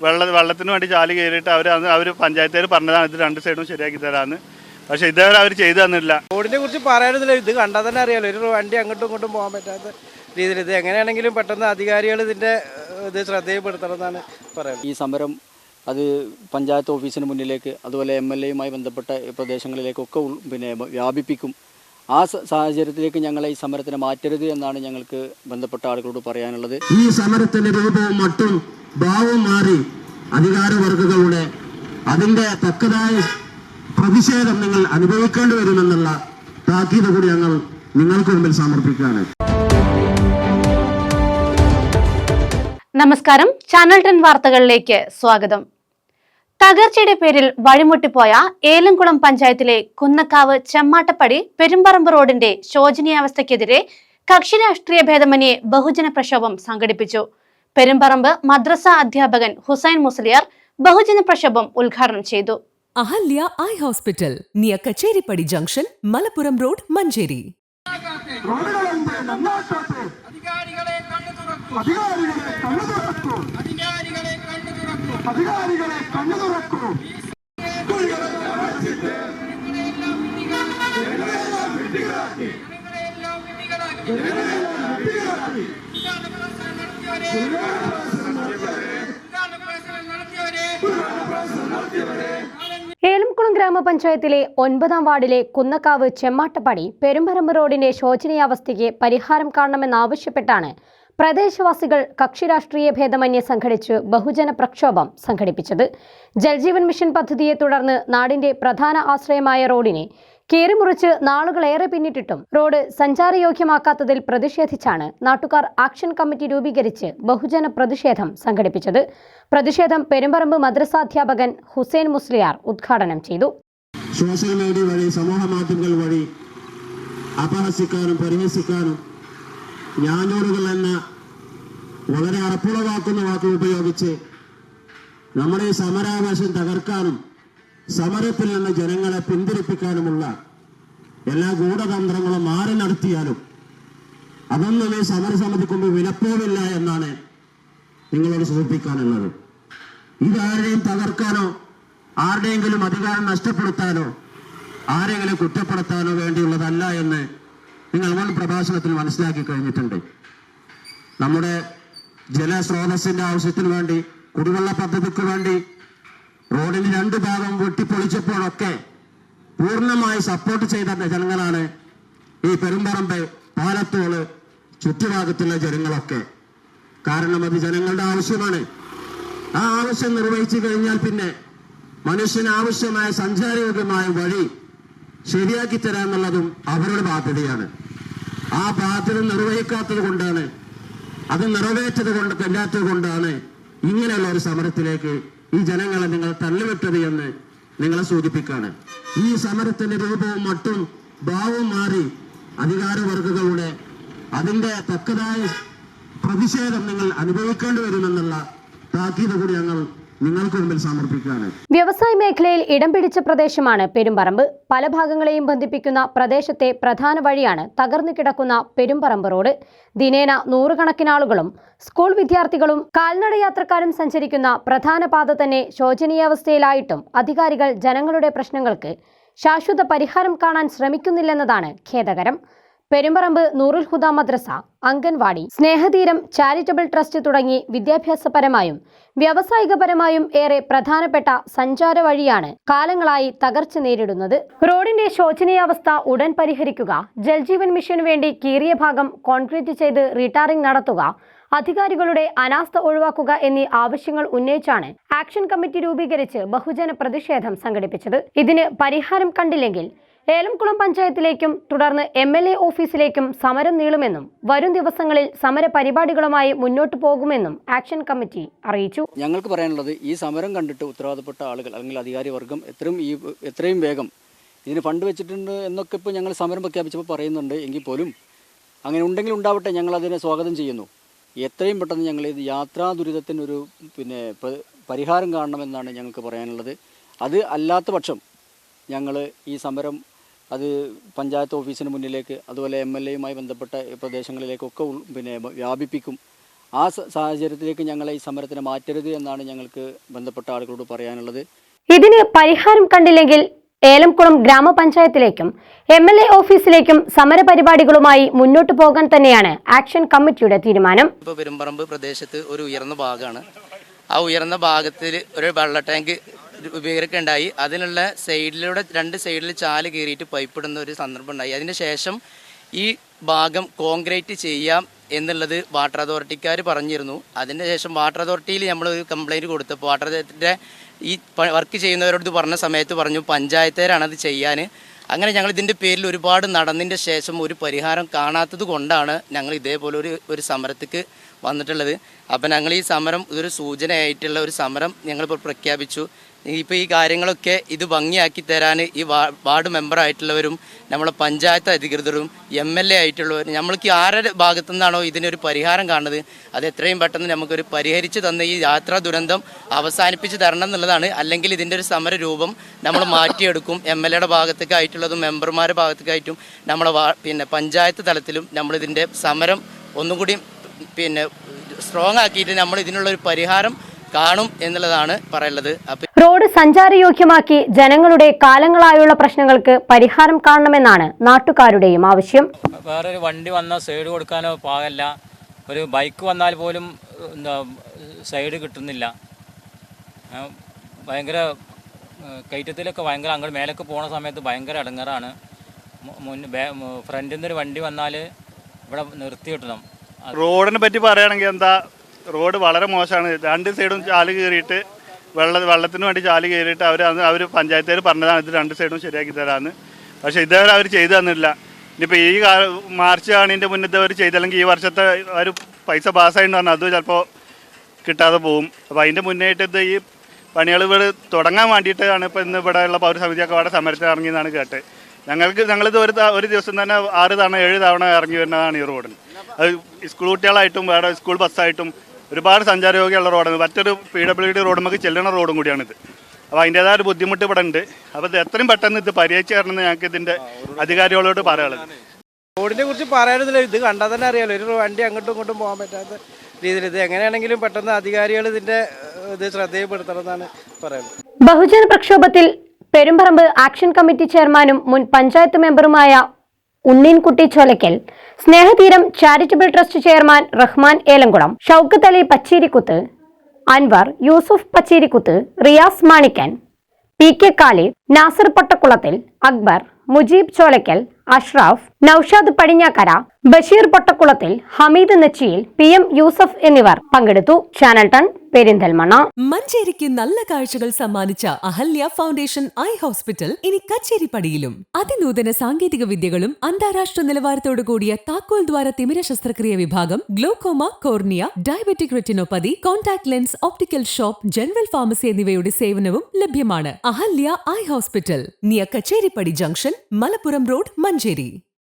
വെള്ളത്തിന് വേണ്ടി ചാല് കയറിയിട്ട് അവർ പഞ്ചായത്തുകാർ പറഞ്ഞതാണ് ഇത് രണ്ട് സൈഡും ശരിയാക്കി തരാമെന്ന്. പക്ഷേ ഇതേവരെ അവർ ചെയ്തു തന്നില്ല. റോഡിനെ കുറിച്ച് പറയാനില്ല, ഇത് കണ്ടാൽ തന്നെ അറിയാലോ, ഒരു വണ്ടി അങ്ങോട്ടും ഇങ്ങോട്ടും പോകാൻ പറ്റാത്ത രീതിയിൽ. ഇത് എങ്ങനെയാണെങ്കിലും പെട്ടെന്ന് അധികാരികൾ ഇതിൻ്റെ ഇത് ശ്രദ്ധയിൽപ്പെടുത്തണമെന്നാണ് പറയുന്നത്. ഈ സമരം അത് പഞ്ചായത്ത് ഓഫീസിന് മുന്നിലേക്ക് അതുപോലെ MLAയുമായി ബന്ധപ്പെട്ട പ്രദേശങ്ങളിലേക്കൊക്കെ വ്യാപിപ്പിക്കും. ആ സാഹചര്യത്തിലേക്ക് ഞങ്ങളെ ഈ സമരത്തിനെ മാറ്റരുത് എന്നാണ് ഞങ്ങൾക്ക് ബന്ധപ്പെട്ട ആളുകളോട് പറയാനുള്ളത്. ഈ സമരത്തിന്റെ രൂപവും മട്ടും ഭാവവും മാറി അധികാരവർഗങ്ങളുടെ അതിന്റെ തക്കതായ പ്രതിഷേധം നിങ്ങൾ അനുഭവിക്കേണ്ടി വരുമെന്നുള്ള താക്കീത് കൂടി ഞങ്ങൾ നിങ്ങൾക്ക് മുമ്പിൽ സമർപ്പിക്കുകയാണ്. നമസ്കാരം, ചാനൽ 10 വാർത്തകളിലേക്ക് സ്വാഗതം. തകർച്ചയുടെ പേരിൽ വഴിമുട്ടിപ്പോയ ഏലംകുളം പഞ്ചായത്തിലെ കുന്നക്കാവ് ചെമ്മാട്ടപ്പടി പെരുമ്പറമ്പ് റോഡിന്റെ ശോചനീയാവസ്ഥയ്ക്കെതിരെ കക്ഷി രാഷ്ട്രീയ ഭേദമന്യേ ബഹുജന പ്രക്ഷോഭം സംഘടിപ്പിച്ചു. പെരുമ്പറമ്പ് മദ്രസ അധ്യാപകൻ ഹുസൈൻ മുസ്ലിയാർ ബഹുജന പ്രക്ഷോഭം ഉദ്ഘാടനം ചെയ്തു. Ahalya eye hospital, near Kacheripady junction, Malappuram road, Manjeri. Elamkulam ഗ്രാമപഞ്ചായത്തിലെ 9-ാം വാർഡിലെ കുന്നക്കാവ് ചെമ്മാട്ടപ്പടി പെരുമ്പറമ്പ് റോഡിന്റെ ശോചനീയാവസ്ഥയ്ക്ക് പരിഹാരം കാണണമെന്നാവശ്യപ്പെട്ടാണ് പ്രദേശവാസികൾ കക്ഷി രാഷ്ട്രീയ ഭേദമന്യേ സംഘടിച്ച് ബഹുജന പ്രക്ഷോഭം സംഘടിപ്പിച്ചത്. ജൽജീവൻ മിഷൻ പദ്ധതിയെ തുടർന്ന് നാടിന്റെ പ്രധാന ആശ്രയമായ റോഡിനെ കീറിമുറിച്ച് നാളുകളേറെ പിന്നിട്ടിട്ടും റോഡ് സഞ്ചാരയോഗ്യമാക്കാത്തതിൽ പ്രതിഷേധിച്ചാണ് നാട്ടുകാർ ആക്ഷൻ കമ്മിറ്റി രൂപീകരിച്ച് ബഹുജന പ്രതിഷേധം സംഘടിപ്പിച്ചത്. പ്രതിഷേധം പെരുമ്പറമ്പ് മദ്രസാധ്യാപകൻ ഹുസൈൻ മുസ്ലിയാർ ഉദ്ഘാടനം ചെയ്തു. സോഷ്യൽ മീഡിയ വഴി, സമൂഹ മാധ്യമങ്ങൾ വഴി അപഹസിക്കാനും പരിഹസിക്കാനും ഞാനൂറുകൾ എന്ന വളരെ അറപ്പുളവാക്കുന്ന വാക്കുകൾ ഉപയോഗിച്ച് നമ്മുടെ ഈ സമരാവേശം തകർക്കാനും സമരത്തിൽ നിന്ന് ജനങ്ങളെ പിന്തിരിപ്പിക്കാനുമുള്ള എല്ലാ ഗൂഢതന്ത്രങ്ങളും ആര് നടത്തിയാലും അതൊന്നും ഈ സമരസമിതിക്ക് വിലപ്പോവില്ല എന്നാണ് നിങ്ങളോട് സൂചിപ്പിക്കാനുള്ളത്. ഇതാരെയും തകർക്കാനോ ആരുടെയെങ്കിലും അധികാരം നഷ്ടപ്പെടുത്താനോ ആരെങ്കിലും കുറ്റപ്പെടുത്താനോ വേണ്ടിയുള്ളതല്ല എന്ന് നിങ്ങൾ മുൻ പ്രഭാഷണത്തിൽ മനസ്സിലാക്കി കഴിഞ്ഞിട്ടുണ്ട്. നമ്മുടെ ജലസ്രോതസ്സിന്റെ ആവശ്യത്തിന് വേണ്ടി, കുടിവെള്ള പദ്ധതിക്ക് വേണ്ടി റോഡിന് 2 ഭാഗം വെട്ടിപ്പൊളിച്ചപ്പോഴൊക്കെ പൂർണ്ണമായി സപ്പോർട്ട് ചെയ്ത ജനങ്ങളാണ് ഈ പെരുമ്പറമ്പ്, പാലത്തോള് ചുറ്റുഭാഗത്തുള്ള ജനങ്ങളൊക്കെ. കാരണം അത് ജനങ്ങളുടെ ആവശ്യമാണ്. ആ ആവശ്യം നിർവഹിച്ചു കഴിഞ്ഞാൽ പിന്നെ മനുഷ്യന് ആവശ്യമായ സഞ്ചാരയോഗ്യമായ വഴി ശരിയാക്കി തരാമെന്നുള്ളതും അവരുടെ ബാധ്യതയാണ്. ആ ബാധ്യത നിർവഹിക്കാത്തത് കൊണ്ടാണ്, അത് നിറവേറ്റത് കൊണ്ടല്ലാത്തത് കൊണ്ടാണ് ഇങ്ങനെയുള്ള ഒരു സമരത്തിലേക്ക് ഈ ജനങ്ങളെ നിങ്ങൾ തള്ളിവിട്ടത് എന്ന് നിങ്ങളെ സൂചിപ്പിക്കുകയാണ്. ഈ സമരത്തിന്റെ രൂപവും മട്ടും ഭാവവും മാറി അധികാരവർഗങ്ങളുടെ അതിന്റെ തക്കതായ പ്രതിഷേധം നിങ്ങൾ അനുഭവിക്കേണ്ടി വരുമെന്നുള്ള താക്കീത് കൂടി ഞങ്ങൾ നിങ്ങൾക്ക് മുമ്പിൽ സമർപ്പിക്കുകയാണ്. വ്യവസായ മേഖലയിൽ ഇടം പിടിച്ച പ്രദേശമാണ് പെരുമ്പറമ്പ്. പല ഭാഗങ്ങളെയും ബന്ധിപ്പിക്കുന്ന പ്രദേശത്തെ പ്രധാന വഴിയാണ് തകർന്നു കിടക്കുന്ന പെരുമ്പറമ്പ് റോഡ്. ദിനേന 100 കണക്കിന് ആളുകളും സ്കൂൾ വിദ്യാർത്ഥികളും കാൽനട യാത്രക്കാരും സഞ്ചരിക്കുന്ന പ്രധാന പാത തന്നെ ശോചനീയാവസ്ഥയിലായിട്ടും അധികാരികൾ ജനങ്ങളുടെ പ്രശ്നങ്ങൾക്ക് ശാശ്വത പരിഹാരം കാണാൻ ശ്രമിക്കുന്നില്ലെന്നതാണ് ഖേദകരം. പെരുമ്പറമ്പ് നൂറുൽ ഹുദ മദ്രസ, അംഗൻവാടി, സ്നേഹതീരം ചാരിറ്റബിൾ ട്രസ്റ്റ് തുടങ്ങി വിദ്യാഭ്യാസപരമായും വ്യാവസായികപരമായും ഏറെ പ്രധാനപ്പെട്ട സഞ്ചാര വഴിയാണ് കാലങ്ങളായി തകർച്ച നേരിടുന്നത്. റോഡിന്റെ ശോചനീയാവസ്ഥ ഉടൻ പരിഹരിക്കുക, ജൽജീവൻ മിഷനു വേണ്ടി കീറിയ ഭാഗം കോൺക്രീറ്റ് ചെയ്ത് റീടാറിംഗ് നടത്തുക, അധികാരികളുടെ അനാസ്ഥ ഒഴിവാക്കുക എന്നീ ആവശ്യങ്ങൾ ഉന്നയിച്ചാണ് ആക്ഷൻ കമ്മിറ്റി രൂപീകരിച്ച് ബഹുജന പ്രതിഷേധം സംഘടിപ്പിച്ചത്. ഇതിന് പരിഹാരം കണ്ടില്ലെങ്കിൽ ഏലംകുളം പഞ്ചായത്തിലേക്കും തുടർന്ന് MLA ഓഫീസിലേക്കും സമരം നീളുമെന്നും വരും ദിവസങ്ങളിൽ സമര പരിപാടികളുമായി മുന്നോട്ട് പോകുമെന്നും ആക്ഷൻ കമ്മിറ്റി അറിയിച്ചു. ഞങ്ങൾക്ക് പറയാനുള്ളത്, ഈ സമരം കണ്ടിട്ട് ഉത്തരവാദപ്പെട്ട ആളുകൾ അല്ലെങ്കിൽ അധികാരി വർഗം എത്രയും വേഗം ഇതിന് ഫണ്ട് വെച്ചിട്ടുണ്ട് എന്നൊക്കെ ഇപ്പോൾ ഞങ്ങൾ സമരം പ്രഖ്യാപിച്ചപ്പോൾ പറയുന്നുണ്ട്. എങ്കിൽ പോലും അങ്ങനെ ഉണ്ടെങ്കിൽ ഉണ്ടാവട്ടെ, ഞങ്ങളതിനെ സ്വാഗതം ചെയ്യുന്നു. എത്രയും പെട്ടെന്ന് ഞങ്ങൾ ഇത് യാത്രാ ദുരിതത്തിനൊരു പരിഹാരം കാണണമെന്നാണ് ഞങ്ങൾക്ക് പറയാനുള്ളത്. അത് അല്ലാത്ത പക്ഷം ഞങ്ങൾ ഈ സമരം അത് പഞ്ചായത്ത് ഓഫീസിന് മുന്നിലേക്ക് അതുപോലെ MLAയുമായി ബന്ധപ്പെട്ട പ്രദേശങ്ങളിലേക്കൊക്കെ വ്യാപിപ്പിക്കും. ആ സാഹചര്യത്തിലേക്ക് ഞങ്ങളെ ഈ സമരത്തിന് മാറ്റരുത് എന്നാണ് ഞങ്ങൾക്ക് ബന്ധപ്പെട്ട ആളുകളോട് പറയാനുള്ളത്. ഇതിന് പരിഹാരം കണ്ടില്ലെങ്കിൽ ഏലംകുളം ഗ്രാമപഞ്ചായത്തിലേക്കും MLA ഓഫീസിലേക്കും സമരപരിപാടികളുമായി മുന്നോട്ടു പോകാൻ തന്നെയാണ് ആക്ഷൻ കമ്മിറ്റിയുടെ തീരുമാനം. ഇപ്പോൾ പെരുമ്പറമ്പ് പ്രദേശത്ത് ഒരു ഉയർന്ന ഭാഗമാണ്. ആ ഉയർന്ന ഭാഗത്തിൽ ഒരു വെള്ള ടാങ്ക് രൂപീകരിക്കുകയുണ്ടായി. അതിനുള്ള സൈഡിലൂടെ 2 സൈഡിൽ ചാല് കയറിയിട്ട് പൈപ്പ് ഇടുന്ന ഒരു സന്ദർഭം ഉണ്ടായി. അതിന് ശേഷം ഈ ഭാഗം കോൺക്രീറ്റ് ചെയ്യാം എന്നുള്ളത് വാട്ടർ അതോറിറ്റിക്കാർ പറഞ്ഞിരുന്നു. അതിന് ശേഷം വാട്ടർ അതോറിറ്റിയിൽ നമ്മളൊരു കംപ്ലയിൻറ്റ് കൊടുത്തപ്പോൾ വാട്ടർ അതോറിറ്റിയുടെ ഈ വർക്ക് ചെയ്യുന്നവരോട് പറഞ്ഞ സമയത്ത് പറഞ്ഞു പഞ്ചായത്തുകാരാണ് അത് ചെയ്യാൻ. അങ്ങനെ ഞങ്ങൾ ഇതിൻ്റെ പേരിൽ ഒരുപാട് നടന്നതിൻ്റെ ശേഷം ഒരു പരിഹാരം കാണാത്തത് കൊണ്ടാണ് ഞങ്ങൾ ഇതേപോലെ ഒരു സമരത്തേക്ക് വന്നിട്ടുള്ളത്. അപ്പം ഞങ്ങൾ ഈ സമരം ഇതൊരു സൂചനയായിട്ടുള്ള ഒരു സമരം ഞങ്ങളിപ്പോൾ പ്രഖ്യാപിച്ചു. ഇപ്പോൾ ഈ കാര്യങ്ങളൊക്കെ ഇത് ഭംഗിയാക്കി തരാൻ ഈ വാർഡ് മെമ്പറായിട്ടുള്ളവരും നമ്മളെ പഞ്ചായത്ത് അധികൃതരും MLA ആയിട്ടുള്ളവരും നമ്മൾക്ക് ആരുടെ ഭാഗത്തു നിന്നാണോ ഇതിനൊരു പരിഹാരം കാണുന്നത് അത് എത്രയും പെട്ടെന്ന് നമുക്കൊരു പരിഹരിച്ച് തന്ന ഈ യാത്രാ ദുരന്തം അവസാനിപ്പിച്ച് തരണം എന്നുള്ളതാണ്. അല്ലെങ്കിൽ ഇതിൻ്റെ ഒരു സമര രൂപം നമ്മൾ മാറ്റിയെടുക്കും. MLAയുടെ ഭാഗത്തേക്കായിട്ടുള്ളതും മെമ്പർമാരുടെ ഭാഗത്തേക്കായിട്ടും നമ്മളെ പഞ്ചായത്ത് തലത്തിലും നമ്മളിതിൻ്റെ സമരം ഒന്നും കൂടി സ്ട്രോങ് ആക്കിയിട്ട് നമ്മൾ ഇതിനുള്ളൊരു പരിഹാരം കാണും എന്നുള്ളതാണ് പറയുന്നത്. റോഡ് സഞ്ചാരയോഗ്യമാക്കി ജനങ്ങളുടെ കാലങ്ങളായുള്ള പ്രശ്നങ്ങൾക്ക് പരിഹാരം കാണണമെന്നാണ് നാട്ടുകാരുടെയും ആവശ്യം. വേറൊരു വണ്ടി വന്നാൽ സൈഡ് കൊടുക്കാനോ പാകല്ല. ഒരു ബൈക്ക് വന്നാൽ പോലും സൈഡ് കിട്ടുന്നില്ല. ഭയങ്കര കയറ്റത്തിലൊക്കെ ഭയങ്കര അങ്ങോട്ട് മേലൊക്കെ പോണ സമയത്ത് ഭയങ്കര ഇടങ്ങറാണ്. ഫ്രണ്ടിൽ നിന്നൊരു വണ്ടി വന്നാൽ ഇവിടെ നിർത്തി കിട്ടണം. റോഡിനെ പറ്റി പറയുകയാണെങ്കിൽ എന്താ, റോഡ് വളരെ മോശമാണ്. 2 സൈഡും ചാല് കയറിയിട്ട് വെള്ളത്തിന് വേണ്ടി ചാല് കയറിയിട്ട് അവർ പഞ്ചായത്തുകാർ പറഞ്ഞതാണ് ഇത് 2 സൈഡും ശരിയാക്കി തരാമെന്ന്. പക്ഷേ ഇതേവരെ അവർ ചെയ്തു തന്നില്ല. ഇനിയിപ്പോൾ ഈ മാർച്ച് ആണിൻ്റെ മുന്നത്തെ അവർ ചെയ്തല്ലെങ്കിൽ ഈ വർഷത്തെ ഒരു പൈസ പാസ്സായിന്ന് പറഞ്ഞാൽ അത് ചിലപ്പോൾ കിട്ടാതെ പോകും. അപ്പോൾ അതിൻ്റെ മുന്നേയിട്ട് ഇത് ഈ പണികൾ ഇവിടെ തുടങ്ങാൻ വേണ്ടിയിട്ടാണ് ഇപ്പോൾ ഇന്ന് ഇവിടെയുള്ള പൗരസമിതിയൊക്കെ അവിടെ സമരത്തിൽ ഇറങ്ങിയെന്നാണ് കേട്ടത്. ഞങ്ങളിത് ഒരു ദിവസം തന്നെ 6 തവണ 7 തവണ ഇറങ്ങി വരുന്നതാണ് ഈ റോഡിന്. അത് സ്കൂൾ കുട്ടികളായിട്ടും വേറെ സ്കൂൾ ബസ്സായിട്ടും ഒരുപാട് സഞ്ചാരയോഗ്യമുള്ള റോഡാണ്. മറ്റൊരു PWD റോഡ് നമുക്ക് ചെല്ലുന്ന റോഡും കൂടിയാണിത്. അപ്പോൾ അതിൻ്റേതായ ഒരു ബുദ്ധിമുട്ട് ഇവിടെ ഉണ്ട്. അപ്പോൾ ഇത് എത്രയും പെട്ടെന്ന് ഇത് പരിഹരിച്ച് തരണമെന്ന് ഞങ്ങൾക്ക് ഇതിൻ്റെ അധികാരികളോട് പറയാനുള്ളത്. റോഡിനെ കുറിച്ച് പറയാനൊന്നുമില്ല. ഇത് കണ്ടാൽ തന്നെ അറിയാലോ, ഒരു വണ്ടി അങ്ങോട്ടും ഇങ്ങോട്ടും പോകാൻ പറ്റാത്ത രീതിയിൽ. ഇത് എങ്ങനെയാണെങ്കിലും പെട്ടെന്ന് അധികാരികൾ ഇതിൻ്റെ ഇത് ശ്രദ്ധയിൽപ്പെടുത്തണമെന്നാണ് പറയുന്നത്. ബഹുജന പ്രക്ഷോഭത്തിൽ പെരുമ്പറമ്പ് ആക്ഷൻ കമ്മിറ്റി ചെയർമാനും മുൻ പഞ്ചായത്ത് മെമ്പറുമായ Unneenkutty Cholakkal, Snehatheeram charitable trust chairman Rahman Elamkulam, Shoukath Ali Pachirikkuth, Anwar, Yusuf Pachirikkuth, Riyas Manikkan, PK Khalid, Nasar Pottakkulathil, Akbar, Mujeeb Cholakkal, Ashraf, Noushad Padinjakkara, Basheer Pottakkulathil, Hameed Nechiyil, PM Yusaf എന്നിവർ പങ്കെടുത്തു. ചാനൽ 10 പെരിന്തൽമണ്ണ. മഞ്ചേരിക്ക് നല്ല കാഴ്ചകൾ സമ്മാനിച്ച അഹല്യ ഫൗണ്ടേഷൻ ഐ ഹോസ്പിറ്റൽ ഇനി കച്ചേരിപ്പടിയിലും. അതിനൂതന സാങ്കേതിക വിദ്യകളും അന്താരാഷ്ട്ര നിലവാരത്തോടു കൂടിയ താക്കോൽ ദ്വാര തിമിര ശസ്ത്രക്രിയ വിഭാഗം, glaucoma, cornea, diabetic retinopathy, contact lens, optical shop, general pharmacy എന്നിവയുടെ സേവനവും ലഭ്യമാണ്. Ahalya eye hospital, near Kacheripady junction, Malappuram road, Manjeri.